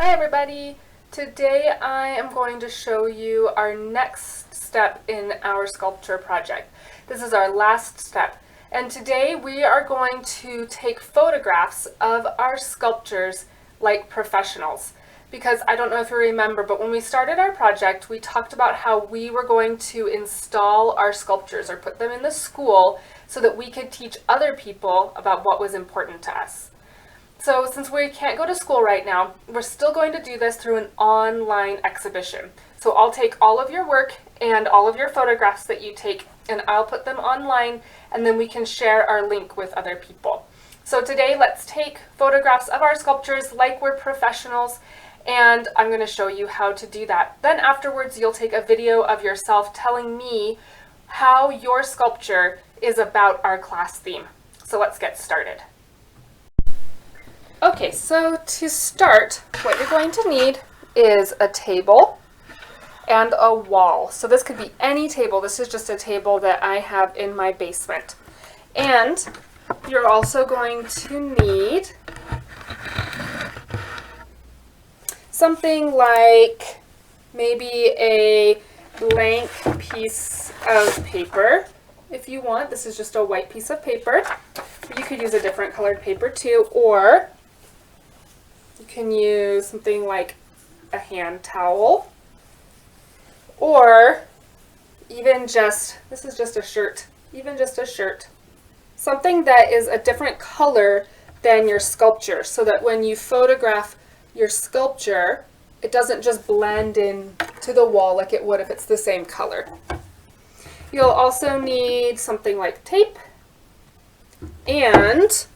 Hi everybody! Today I am going to show you our next step in our sculpture project. This is our last step, and today we are going to take photographs of our sculptures like professionals. Because I don't know if you remember, but when we started our project we talked about how we were going to install our sculptures or put them in the school so that we could teach other people about what was important to us. So since we can't go to school right now, we're still going to do this through an online exhibition. So I'll take all of your work and all of your photographs that you take and I'll put them online, and then we can share our link with other people. So today let's take photographs of our sculptures like we're professionals, and I'm going to show you how to do that. Then afterwards you'll take a video of yourself telling me how your sculpture is about our class theme. So let's get started. Okay, so to start, what you're going to need is a table and a wall. So this could be any table. This is just a table that I have in my basement. And you're also going to need something like maybe a blank piece of paper if you want. This is just a white piece of paper. You could use a different colored paper too, or you can use something like a hand towel, or even just, this is just a shirt, even just a shirt. Something that is a different color than your sculpture, so that when you photograph your sculpture, it doesn't just blend in to the wall like it would if it's the same color. You'll also need something like tape and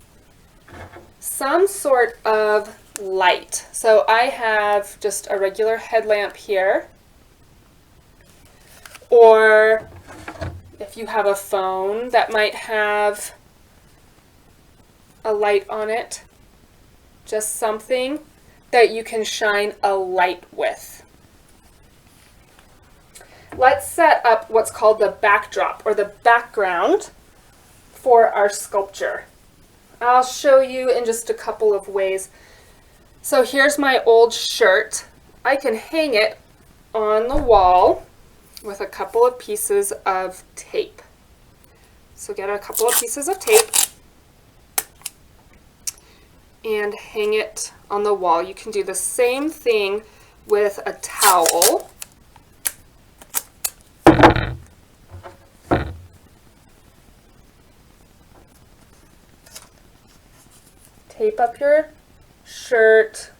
some sort of light. So I have just a regular headlamp here, or if you have a phone that might have a light on it, just something that you can shine a light with. Let's set up what's called the backdrop, or the background for our sculpture. I'll show you in just a couple of ways. So here's my old shirt. I can hang it on the wall with a couple of pieces of tape. So get a couple of pieces of tape and hang it on the wall. You can do the same thing with a towel. Tape up your shirt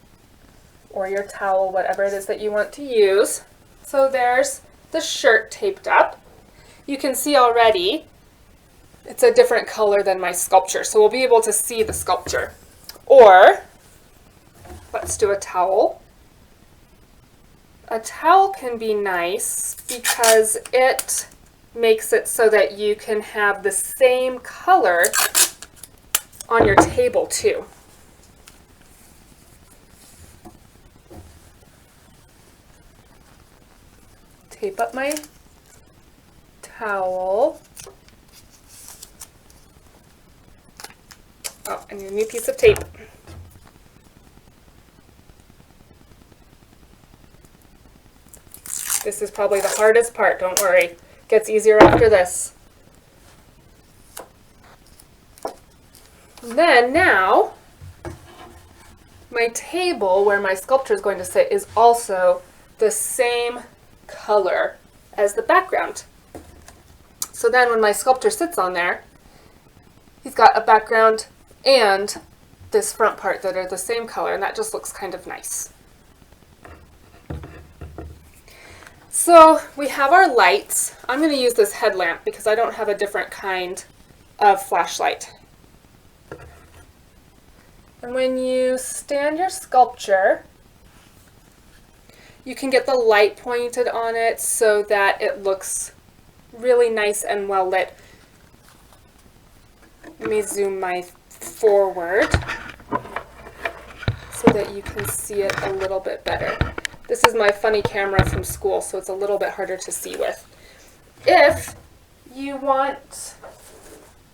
or your towel, whatever it is that you want to use. So there's the shirt taped up. You can see already it's a different color than my sculpture, so we'll be able to see the sculpture. Or let's do a towel. A towel can be nice because it makes it so that you can have the same color on your table too. Tape up my towel. Oh, I need a new piece of tape. This is probably the hardest part, don't worry. It gets easier after this. Then now, my table where my sculpture is going to sit is also the same color as the background. So then when my sculptor sits on there, he's got a background and this front part that are the same color, and that just looks kind of nice. So we have our lights. I'm going to use this headlamp because I don't have a different kind of flashlight. And when you stand your sculpture, you can get the light pointed on it so that it looks really nice and well lit. Let me zoom my forward so that you can see it a little bit better. This is my funny camera from school, so it's a little bit harder to see with. If you want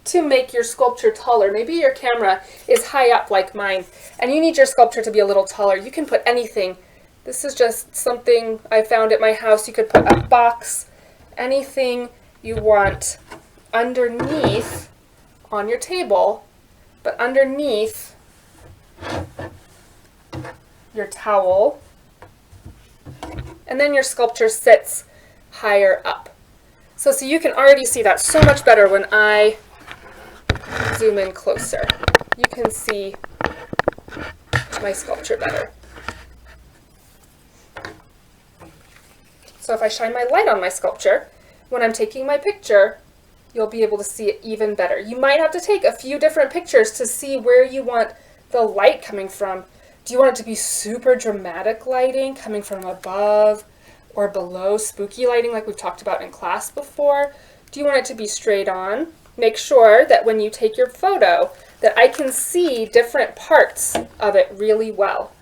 to make your sculpture taller. Maybe your camera is high up like mine, and you need your sculpture to be a little taller. You can put anything. This is just something I found at my house. You could put a box, anything you want underneath on your table, but underneath your towel, and then your sculpture sits higher up. So you can already see that so much better when I zoom in closer. You can see my sculpture better. So if I shine my light on my sculpture, when I'm taking my picture, you'll be able to see it even better. You might have to take a few different pictures to see where you want the light coming from. Do you want it to be super dramatic lighting coming from above or below, spooky lighting like we've talked about in class before? Do you want it to be straight on? Make sure that when you take your photo that I can see different parts of it really well.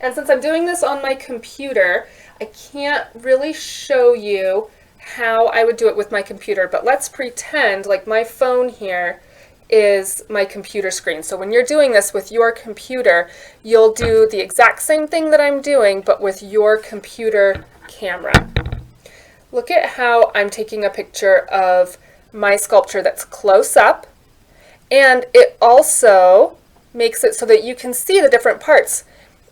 And since I'm doing this on my computer, I can't really show you how I would do it with my computer, but let's pretend like my phone here is my computer screen. So when you're doing this with your computer, you'll do the exact same thing that I'm doing, but with your computer camera. Look at how I'm taking a picture of my sculpture that's close up, and it also makes it so that you can see the different parts.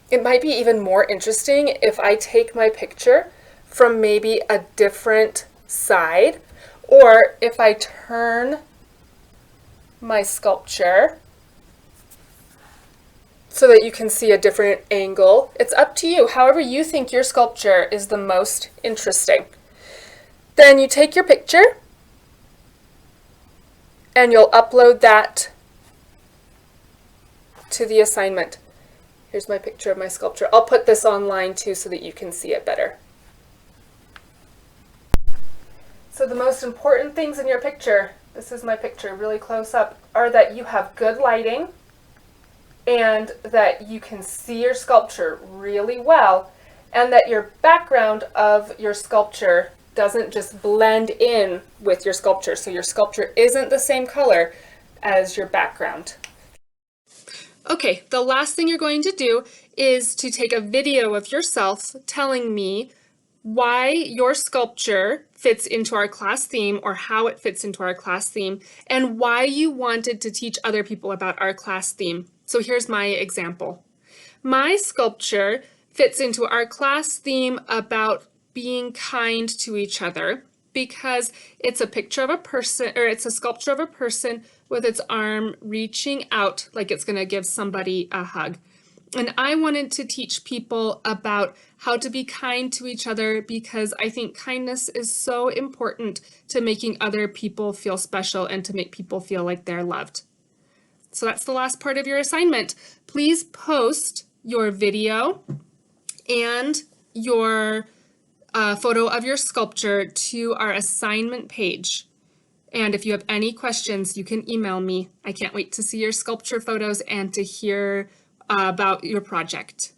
It might be even more interesting if I take my picture from maybe a different side, or if I turn my sculpture so that you can see a different angle. It's up to you, however you think your sculpture is the most interesting. Then you take your picture and you'll upload that to the assignment. Here's my picture of my sculpture. I'll put this online too so that you can see it better. So the most important things in your picture, this is my picture really close up, are that you have good lighting and that you can see your sculpture really well, and that your background of your sculpture doesn't just blend in with your sculpture. So your sculpture isn't the same color as your background. Okay, the last thing you're going to do is to take a video of yourself telling me why your sculpture fits into our class theme, or how it fits into our class theme, and why you wanted to teach other people about our class theme. So here's my example. My sculpture fits into our class theme about being kind to each other because it's a picture of a person, or it's a sculpture of a person with its arm reaching out like it's going to give somebody a hug. And I wanted to teach people about how to be kind to each other because I think kindness is so important to making other people feel special and to make people feel like they're loved. So that's the last part of your assignment. Please post your video and your photo of your sculpture to our assignment page. And if you have any questions, you can email me. I can't wait to see your sculpture photos and to hear about your project.